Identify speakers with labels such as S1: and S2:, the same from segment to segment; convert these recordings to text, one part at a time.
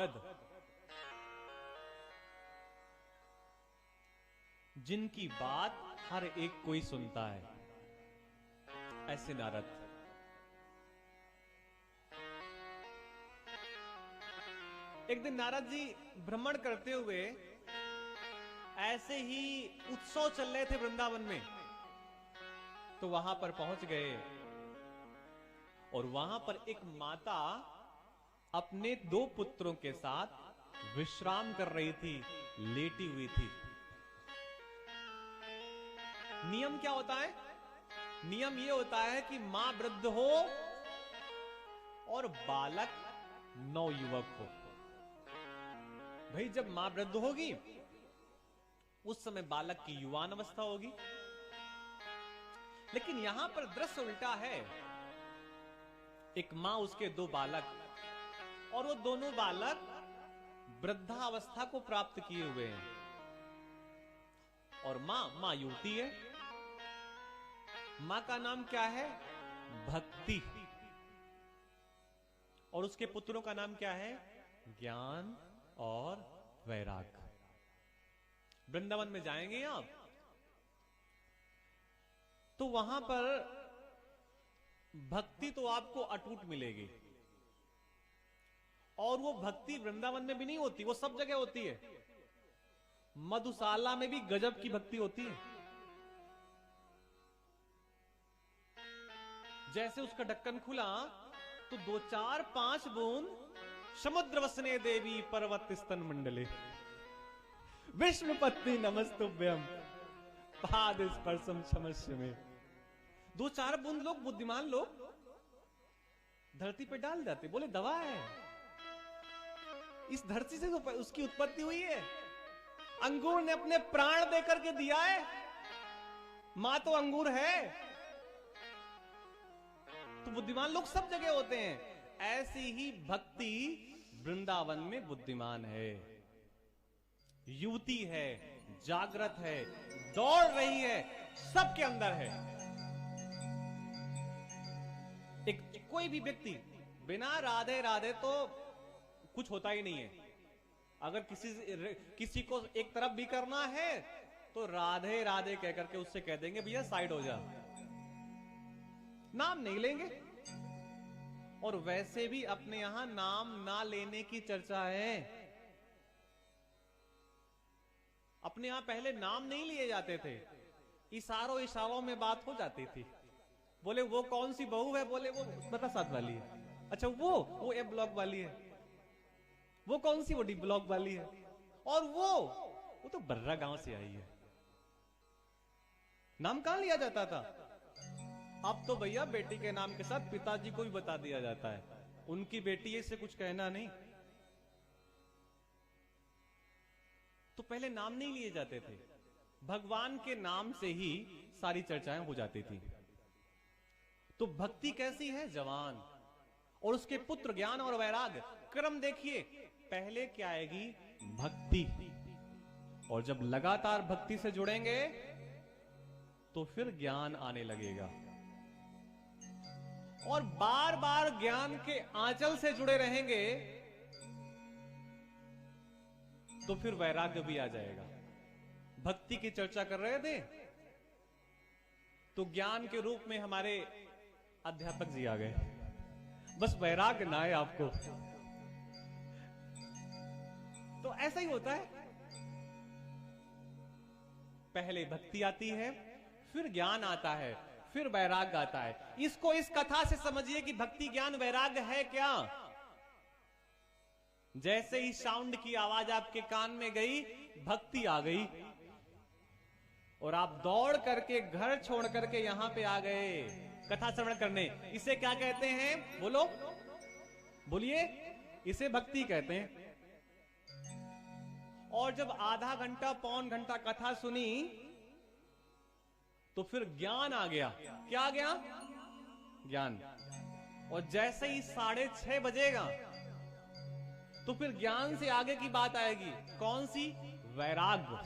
S1: नारद, जिनकी बात हर एक कोई सुनता है, ऐसे नारद। एक दिन नारद जी भ्रमण करते हुए ऐसे ही उत्सव चल रहे थे वृंदावन में, तो वहां पर पहुंच गए और वहां पर एक माता अपने 2 पुत्रों के साथ विश्राम कर रही थी, लेटी हुई थी। नियम क्या होता है? नियम ये होता है कि मां वृद्ध हो और बालक नवयुवक हो। भाई जब मां वृद्ध होगी उस समय बालक की युवान अवस्था होगी, लेकिन यहां पर दृश्य उल्टा है। एक मां, उसके 2 बालक, और वो दोनों बालक वृद्धावस्था को प्राप्त किए हुए हैं, और मां युवती है। मां का नाम क्या है? भक्ति। और उसके पुत्रों का नाम क्या है? ज्ञान और वैराग। वृंदावन में जाएंगे आप तो वहां पर भक्ति तो आपको अटूट मिलेगी, और वो भक्ति वृंदावन में भी नहीं होती, वो सब जगह होती है। मधुशाला में भी गजब की भक्ति होती है। जैसे उसका ढक्कन खुला तो 2 4 5 बूंद समुद्र वसने देवी पर्वत स्तन मंडले विष्णु पत्नी नमस्तुभ्यम पाद स्पर्शम क्षमस्व में। 2 4 बूंद लोग, बुद्धिमान लोग, धरती पे डाल जाते, बोले दवा है। इस धरती से तो उसकी उत्पत्ति हुई है। अंगूर ने अपने प्राण देकर के दिया है, मां तो अंगूर है। तो बुद्धिमान लोग सब जगह होते हैं। ऐसी ही भक्ति वृंदावन में बुद्धिमान है, युवती है, जागृत है, दौड़ रही है, सबके अंदर है। एक कोई भी व्यक्ति बिना राधे राधे तो कुछ होता ही नहीं है। अगर किसी को एक तरफ भी करना है तो राधे राधे कह करके उससे कह देंगे भैया साइड हो जा, नाम नहीं लेंगे। और वैसे भी अपने यहां नाम ना लेने की चर्चा है। अपने यहां पहले नाम नहीं लिए जाते थे, इशारों में बात हो जाती थी। बोले वो कौन सी बहू है? बोले वो बता 7 वाली है। अच्छा वो ए ब्लॉक वाली है। वो कौन सी? वो डी ब्लॉक वाली है। और वो तो बर्रा गांव से आई है। नाम कहां लिया जाता था? अब तो भैया बेटी के नाम के साथ पिताजी को भी बता दिया जाता है, उनकी बेटी है, इससे कुछ कहना नहीं। तो पहले नाम नहीं लिए जाते थे, भगवान के नाम से ही सारी चर्चाएं हो जाती थी। तो भक्ति कैसी है? जवान। और उसके पुत्र ज्ञान और वैराग। क्रम देखिए, पहले क्या आएगी? भक्ति। और जब लगातार भक्ति से जुड़ेंगे तो फिर ज्ञान आने लगेगा, और बार बार ज्ञान के आंचल से जुड़े रहेंगे तो फिर वैराग्य भी आ जाएगा। भक्ति की चर्चा कर रहे थे तो ज्ञान के रूप में हमारे अध्यापक जी आ गए, बस वैराग्य ना आए आपको। तो ऐसा ही होता है, पहले भक्ति आती है, फिर ज्ञान आता है, फिर वैराग्य आता है। इसको इस कथा से समझिए कि भक्ति ज्ञान वैराग्य है क्या। जैसे ही साउंड की आवाज आपके कान में गई, भक्ति आ गई, और आप दौड़ करके घर छोड़ करके यहां पे आ गए कथा श्रवण करने। इसे क्या कहते हैं? बोलो, बोलिए। इसे भक्ति कहते हैं। और जब आधा घंटा पौन घंटा कथा सुनी तो फिर ज्ञान आ गया। क्या आ गया? ज्ञान। और जैसे ही 6:30 बजेगा तो फिर ज्ञान से आगे की बात आएगी। कौन सी? वैराग्य।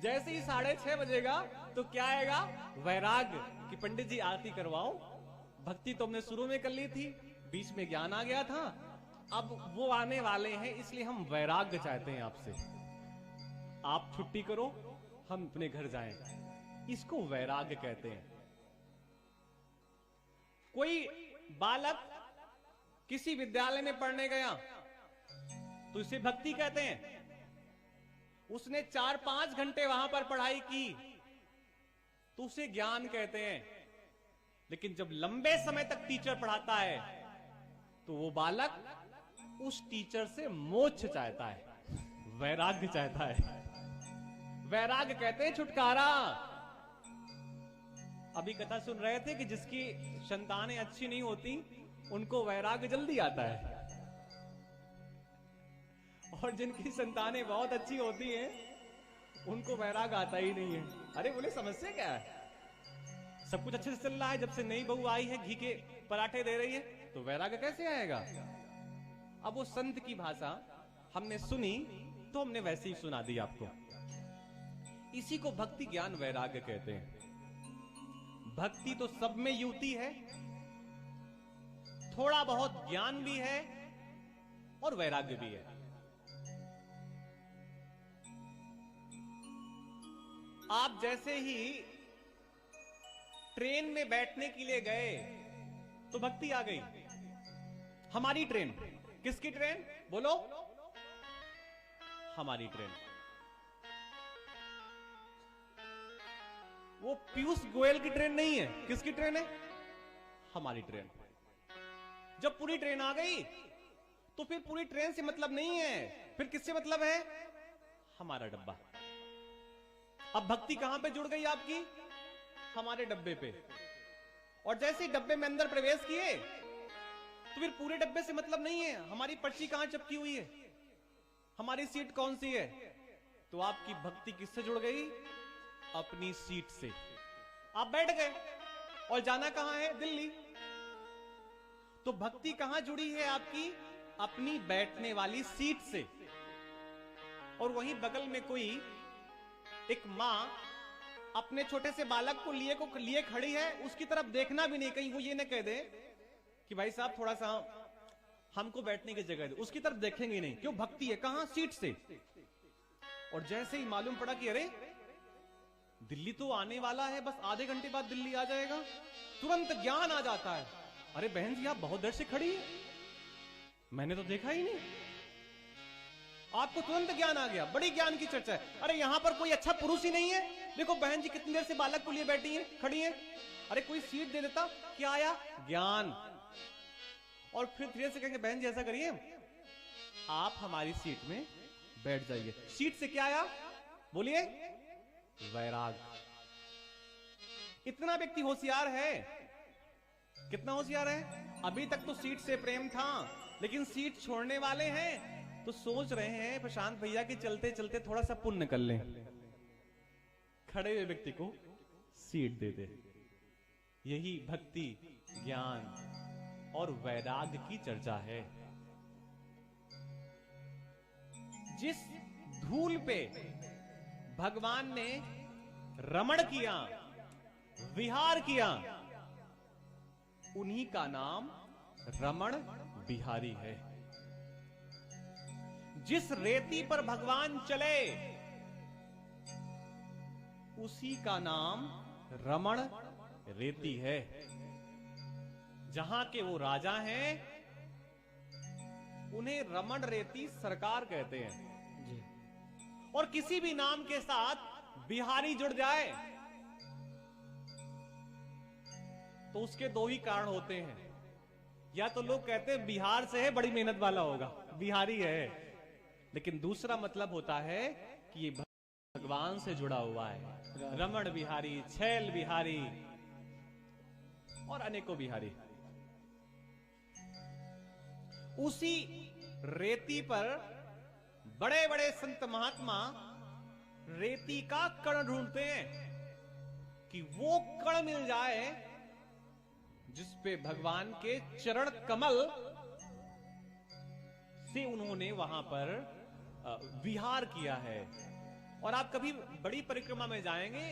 S1: जैसे ही 6:30 बजेगा तो क्या आएगा? वैराग्य। कि पंडित जी आरती करवाओ, भक्ति तो हमने शुरू में कर ली थी, बीच में ज्ञान आ गया था, अब वो आने वाले हैं, इसलिए हम वैराग्य चाहते हैं आपसे। आप छुट्टी करो, हम अपने घर जाएं। इसको वैराग्य कहते हैं। कोई बालक किसी विद्यालय में पढ़ने गया तो इसे भक्ति कहते हैं। उसने 4-5 घंटे वहां पर पढ़ाई की तो उसे ज्ञान कहते हैं। लेकिन जब लंबे समय तक टीचर पढ़ाता है तो वो बालक उस टीचर से मोक्ष चाहता है, वैराग्य चाहता है। वैराग्य कहते हैं छुटकारा। अभी कथा सुन रहे थे कि जिसकी संतानें अच्छी नहीं होती उनको वैराग्य जल्दी आता है, और जिनकी संतानें बहुत अच्छी होती हैं उनको वैराग्य आता ही नहीं है। अरे बोले समस्या क्या है? सब कुछ अच्छे से चल रहा है, जब से नई बहू आई है घी के पराठे दे रही है, तो वैराग्य कैसे आएगा? अब वो संत की भाषा हमने सुनी तो हमने वैसे ही सुना दी आपको। इसी को भक्ति ज्ञान वैराग्य कहते हैं। भक्ति तो सब में युति है, थोड़ा बहुत ज्ञान भी है और वैराग्य भी है। आप जैसे ही ट्रेन में बैठने के लिए गए तो भक्ति आ गई। हमारी ट्रेन, किसकी ट्रेन बोलो? हमारी ट्रेन। वो पीयूष गोयल की ट्रेन नहीं है। किसकी ट्रेन है? हमारी ट्रेन। जब पूरी ट्रेन आ गई तो फिर पूरी ट्रेन से मतलब नहीं है, फिर किससे मतलब है? हमारा डब्बा। अब भक्ति कहां पे जुड़ गई आपकी? हमारे डब्बे पे। और जैसे ही डब्बे में अंदर प्रवेश किए तो फिर पूरे डब्बे से मतलब नहीं है, हमारी पर्ची कहां चिपकी हुई है, हमारी सीट कौन सी है। तो आपकी भक्ति किससे जुड़ गई? अपनी सीट से। आप बैठ गए और जाना कहां है? दिल्ली। तो भक्ति कहां जुड़ी है आपकी? अपनी बैठने वाली सीट से। और वहीं बगल में कोई एक मां अपने छोटे से बालक को लिए खड़ी है, उसकी तरफ देखना भी नहीं, कहीं वो ये न कह दे कि भाई साहब थोड़ा सा हमको बैठने की जगह दे। उसकी तरफ देखेंगे नहीं। क्यों? भक्ति है कहां? सीट से। और जैसे ही मालूम पड़ा कि अरे दिल्ली तो आने वाला है, बस आधे घंटे बाद दिल्ली आ जाएगा, तुरंत ज्ञान आ जाता है। अरे बहन जी आप बहुत देर से खड़ी है, मैंने तो देखा ही नहीं। आपको तुरंत ज्ञान आ गया। बड़ी ज्ञान की चर्चा है। अरे यहां पर कोई अच्छा पुरुष ही नहीं है, देखो बहन जी कितनी देर से बालक को लिए बैठी हैं, खड़ी हैं। अरे कोई सीट दे देता, क्या आया? ज्ञान। और फिर धीरे से कहेंगे बहन जी ऐसा करिए आप हमारी सीट में बैठ जाइए। सीट से क्या आया? बोलिए वैराग। इतना व्यक्ति होशियार है। कितना होशियार है? अभी तक तो सीट से प्रेम था, लेकिन सीट छोड़ने वाले हैं तो सोच रहे हैं प्रशांत भैया के चलते चलते थोड़ा सा पुण्य कर लें, खड़े हुए व्यक्ति को सीट दे दे। यही भक्ति, ज्ञान और वैराग्य की चर्चा है। जिस धूल पे भगवान ने रमण किया, विहार किया, उन्हीं का नाम रमण बिहारी है। जिस रेती पर भगवान चले उसी का नाम रमण रेती है। जहां के वो राजा हैं उन्हें रमण रेती सरकार कहते हैं जी। और किसी भी नाम के साथ बिहारी जुड़ जाए तो उसके दो ही कारण होते हैं। या तो लोग कहते हैं बिहार से है, बड़ी मेहनत वाला होगा, बिहारी है। लेकिन दूसरा मतलब होता है कि ये भगवान से जुड़ा हुआ है। रमण बिहारी, छैल बिहारी और अनेकों बिहारी। उसी रेती पर बड़े बड़े संत महात्मा रेती का कण ढूंढते हैं कि वो कण मिल जाए जिसपे भगवान के चरण कमल से उन्होंने वहां पर विहार किया है। और आप कभी बड़ी परिक्रमा में जाएंगे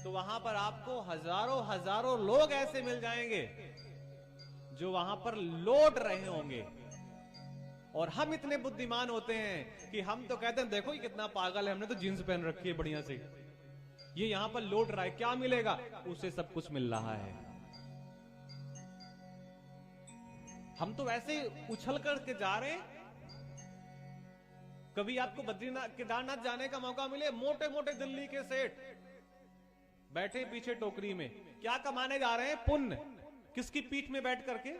S1: तो वहां पर आपको हजारों हजारों लोग ऐसे मिल जाएंगे जो वहां पर लौट रहे होंगे। और हम इतने बुद्धिमान होते हैं कि हम तो कहते हैं देखो ये कितना पागल है, हमने तो जींस पहन रखी है बढ़िया से, ये यहां पर लौट रहा है, क्या मिलेगा? उसे सब कुछ मिल रहा है। हम तो ऐसे उछल करके जा रहे हैं। कभी आपको बद्रीनाथ केदारनाथ जाने का मौका मिले, मोटे मोटे दिल्ली के सेठ बैठे पीछे टोकरी में, क्या कमाने जा रहे हैं? पुण्य। किसकी पीठ में बैठ करके?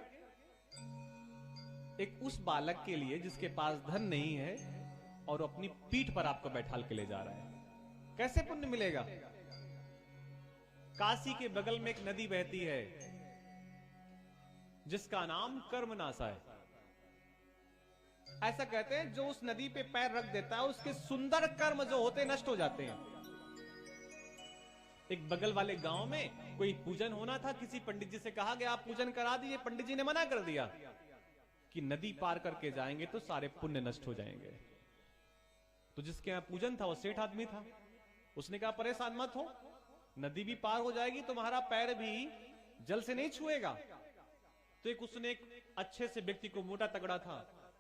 S1: एक उस बालक के लिए जिसके पास धन नहीं है और अपनी पीठ पर आपको बैठाल के ले जा रहा है, कैसे पुण्य मिलेगा? काशी के बगल में एक नदी बहती है जिसका नाम कर्मनासा है। ऐसा कहते हैं जो उस नदी पे पैर रख देता है उसके सुंदर कर्म जो होते नष्ट हो जाते हैं। एक बगल वाले गांव में कोई पूजन होना था, किसी पंडित जी से कहा गया आप पूजन करा दीजिए। पंडित जी ने मना कर दिया कि नदी पार करके जाएंगे तो सारे पुण्य नष्ट हो जाएंगे। तो जिसके यहां पूजन था वो सेठ आदमी था, उसने कहा परेशान मत हो, नदी भी पार हो जाएगी, तुम्हारा पैर भी जल से नहीं छुएगा। तो एक उसने एक अच्छे से व्यक्ति को, मोटा तगड़ा था,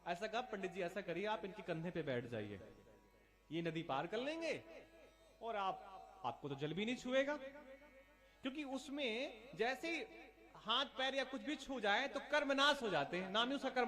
S1: ऐसा कहा पंडित जी ऐसा करिए आप इनके कंधे पे बैठ जाइए, ये नदी पार कर लेंगे और आपको तो जल भी नहीं छुएगा। क्योंकि उसमें जैसे हाथ पैर या कुछ भी छू जाए तो कर्म नाश हो जाते हैं, नाम ही उसका कर्म